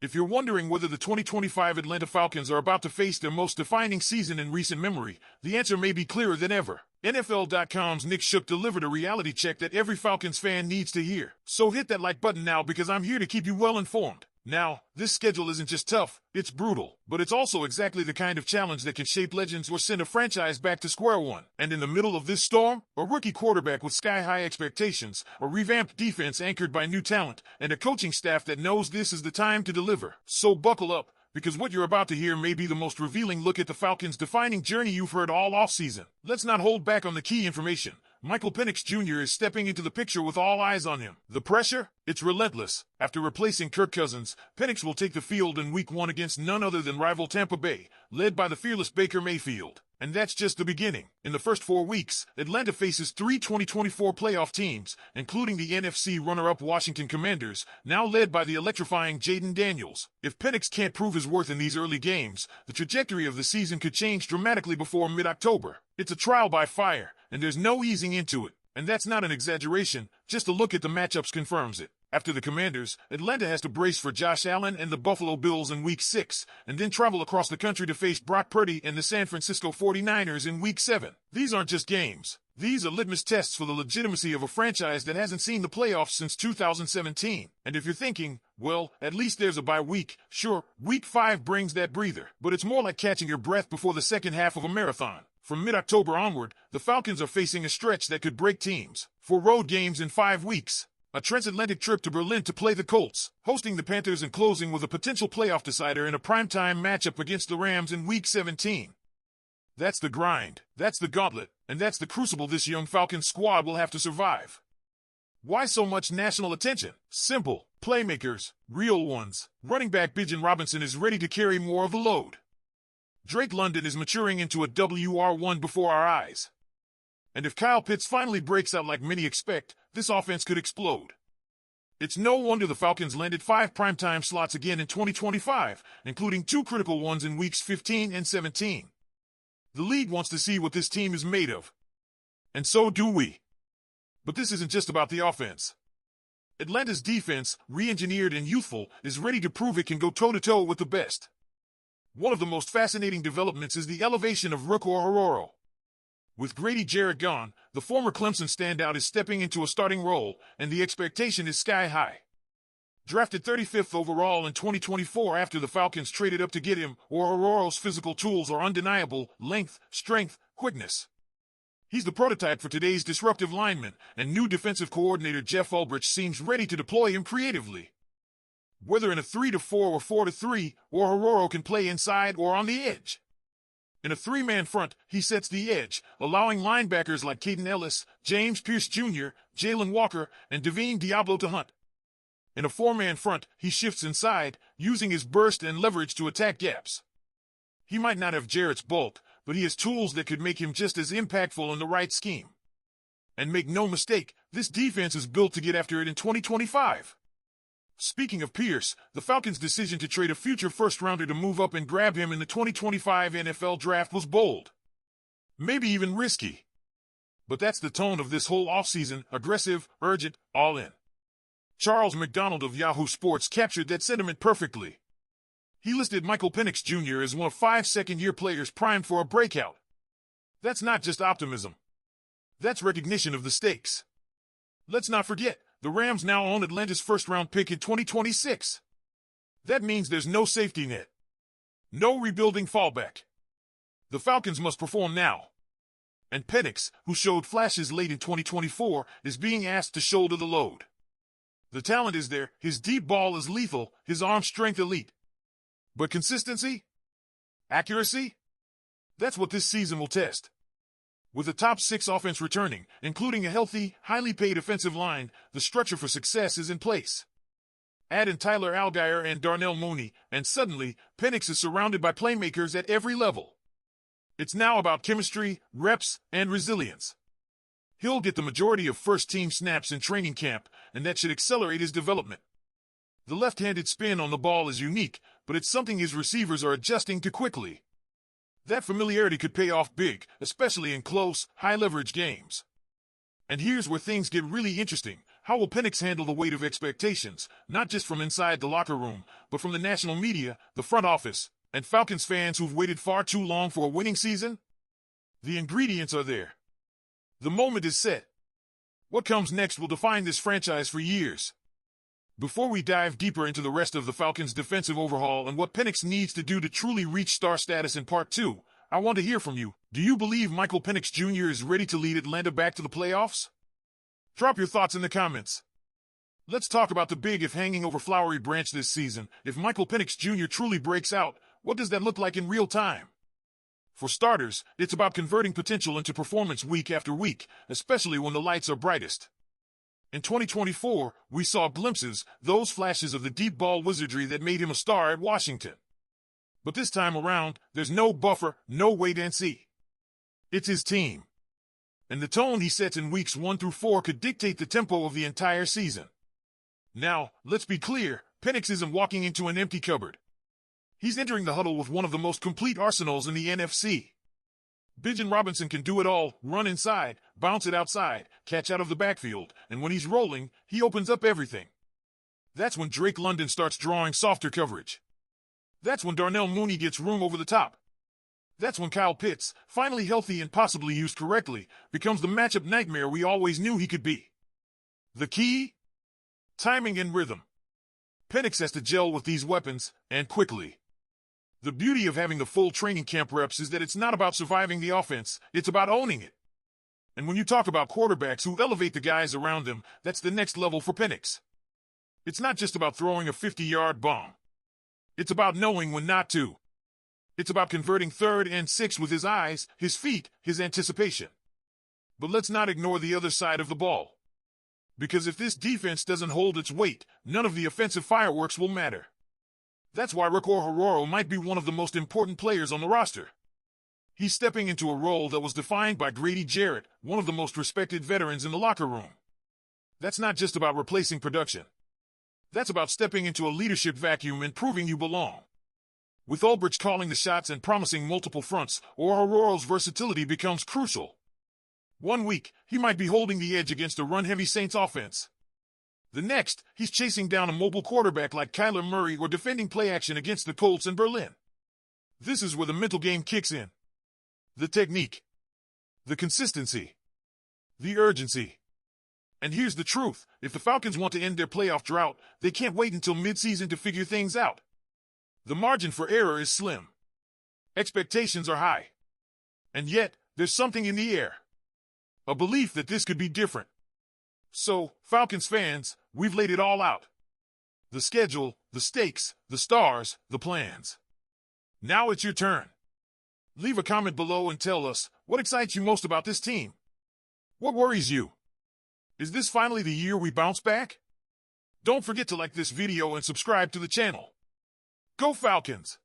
If you're wondering whether the 2025 Atlanta Falcons are about to face their most defining season in recent memory, the answer may be clearer than ever. NFL.com's Nick Shook delivered a reality check that every Falcons fan needs to hear. So hit that like button now because I'm here to keep you well informed. Now, this schedule isn't just tough, it's brutal, but it's also exactly the kind of challenge that can shape legends or send a franchise back to square one. And in the middle of this storm, a rookie quarterback with sky-high expectations, a revamped defense anchored by new talent, and a coaching staff that knows this is the time to deliver. So buckle up, because what you're about to hear may be the most revealing look at the Falcons' defining journey you've heard all offseason. Let's not hold back on the key information. Michael Penix Jr. is stepping into the picture with all eyes on him. The pressure? It's relentless. After replacing Kirk Cousins, Penix will take the field in Week 1 against none other than rival Tampa Bay, led by the fearless Baker Mayfield. And that's just the beginning. In the first 4 weeks, Atlanta faces 3 2024 playoff teams, including the NFC runner-up Washington Commanders, now led by the electrifying Jaden Daniels. If Penix can't prove his worth in these early games, the trajectory of the season could change dramatically before mid-October. It's a trial by fire, and there's no easing into it. And that's not an exaggeration, just a look at the matchups confirms it. After the Commanders, Atlanta has to brace for Josh Allen and the Buffalo Bills in Week 6, and then travel across the country to face Brock Purdy and the San Francisco 49ers in Week 7. These aren't just games. These are litmus tests for the legitimacy of a franchise that hasn't seen the playoffs since 2017. And if you're thinking, well, at least there's a bye week, sure, Week 5 brings that breather, but it's more like catching your breath before the second half of a marathon. From mid-October onward, the Falcons are facing a stretch that could break teams. 4 road games in 5 weeks. A transatlantic trip to Berlin to play the Colts, hosting the Panthers and closing with a potential playoff decider in a primetime matchup against the Rams in Week 17. That's the grind, that's the gauntlet, and that's the crucible this young Falcons squad will have to survive. Why so much national attention? Simple. Playmakers, real ones. Running back Bijan Robinson is ready to carry more of the load. Drake London is maturing into a WR1 before our eyes. And if Kyle Pitts finally breaks out like many expect, this offense could explode. It's no wonder the Falcons landed 5 primetime slots again in 2025, including 2 critical ones in Weeks 15 and 17. The league wants to see what this team is made of. And so do we. But this isn't just about the offense. Atlanta's defense, re-engineered and youthful, is ready to prove it can go toe-to-toe with the best. One of the most fascinating developments is the elevation of Rook Orhorhoro. With Grady Jarrett gone, the former Clemson standout is stepping into a starting role, and the expectation is sky-high. Drafted 35th overall in 2024 after the Falcons traded up to get him, Orhorhoro's physical tools are undeniable: length, strength, quickness. He's the prototype for today's disruptive lineman, and new defensive coordinator Jeff Ulbrich seems ready to deploy him creatively. Whether in a 3-4 or 4-3, Orhorhoro can play inside or on the edge. In a 3-man front, he sets the edge, allowing linebackers like Caden Ellis, James Pierce Jr., Jalen Walker, and Devine Diablo to hunt. In a 4-man front, he shifts inside, using his burst and leverage to attack gaps. He might not have Jarrett's bulk, but he has tools that could make him just as impactful in the right scheme. And make no mistake, this defense is built to get after it in 2025. Speaking of Pierce, the Falcons' decision to trade a future first-rounder to move up and grab him in the 2025 NFL Draft was bold. Maybe even risky. But that's the tone of this whole offseason: aggressive, urgent, all in. Charles McDonald of Yahoo Sports captured that sentiment perfectly. He listed Michael Penix Jr. as one of 5 second-year players primed for a breakout. That's not just optimism. That's recognition of the stakes. Let's not forget, the Rams now own Atlanta's first-round pick in 2026. That means there's no safety net. No rebuilding fallback. The Falcons must perform now. And Penix, who showed flashes late in 2024, is being asked to shoulder the load. The talent is there, his deep ball is lethal, his arm strength elite. But consistency? Accuracy? That's what this season will test. With the top 6 offense returning, including a healthy, highly paid offensive line, the structure for success is in place. Add in Tyler Algier and Darnell Mooney, and suddenly, Penix is surrounded by playmakers at every level. It's now about chemistry, reps, and resilience. He'll get the majority of first-team snaps in training camp, and that should accelerate his development. The left-handed spin on the ball is unique, but it's something his receivers are adjusting to quickly. That familiarity could pay off big, especially in close, high-leverage games. And here's where things get really interesting: How will Penix handle the weight of expectations, not just from inside the locker room, but from the national media, the front office, and Falcons fans who've waited far too long for a winning season? The ingredients are there. The moment is set. What comes next will define this franchise for years. Before we dive deeper into the rest of the Falcons' defensive overhaul and what Penix needs to do to truly reach star status in Part 2, I want to hear from you. Do you believe Michael Penix Jr. is ready to lead Atlanta back to the playoffs? Drop your thoughts in the comments. Let's talk about the big if hanging over flowery branch this season. If Michael Penix Jr. truly breaks out, what does that look like in real time? For starters, it's about converting potential into performance week after week, especially when the lights are brightest. In 2024, we saw glimpses, those flashes of the deep ball wizardry that made him a star at Washington. But this time around, there's no buffer, no wait and see. It's his team. And the tone he sets in weeks 1 through 4 could dictate the tempo of the entire season. Now, let's be clear, Penix isn't walking into an empty cupboard. He's entering the huddle with one of the most complete arsenals in the NFC. Bijan Robinson can do it all, run inside, bounce it outside, catch out of the backfield, and when he's rolling, he opens up everything. That's when Drake London starts drawing softer coverage. That's when Darnell Mooney gets room over the top. That's when Kyle Pitts, finally healthy and possibly used correctly, becomes the matchup nightmare we always knew he could be. The key? Timing and rhythm. Penix has to gel with these weapons, and quickly. The beauty of having the full training camp reps is that it's not about surviving the offense, it's about owning it. And when you talk about quarterbacks who elevate the guys around them, that's the next level for Penix. It's not just about throwing a 50-yard bomb. It's about knowing when not to. It's about converting 3rd and 6 with his eyes, his feet, his anticipation. But let's not ignore the other side of the ball. Because if this defense doesn't hold its weight, none of the offensive fireworks will matter. That's why Ricor Hororo might be one of the most important players on the roster. He's stepping into a role that was defined by Grady Jarrett, one of the most respected veterans in the locker room. That's not just about replacing production. That's about stepping into a leadership vacuum and proving you belong. With Ulbrich calling the shots and promising multiple fronts, Hororo's versatility becomes crucial. One week, he might be holding the edge against a run-heavy Saints offense. The next, he's chasing down a mobile quarterback like Kyler Murray or defending play action against the Colts in Berlin. This is where the mental game kicks in. The technique. The consistency. The urgency. And here's the truth, if the Falcons want to end their playoff drought, they can't wait until midseason to figure things out. The margin for error is slim. Expectations are high. And yet, there's something in the air. A belief that this could be different. So, Falcons fans, we've laid it all out. The schedule, the stakes, the stars, the plans. Now it's your turn. Leave a comment below and tell us, what excites you most about this team? What worries you? Is this finally the year we bounce back? Don't forget to like this video and subscribe to the channel. Go Falcons!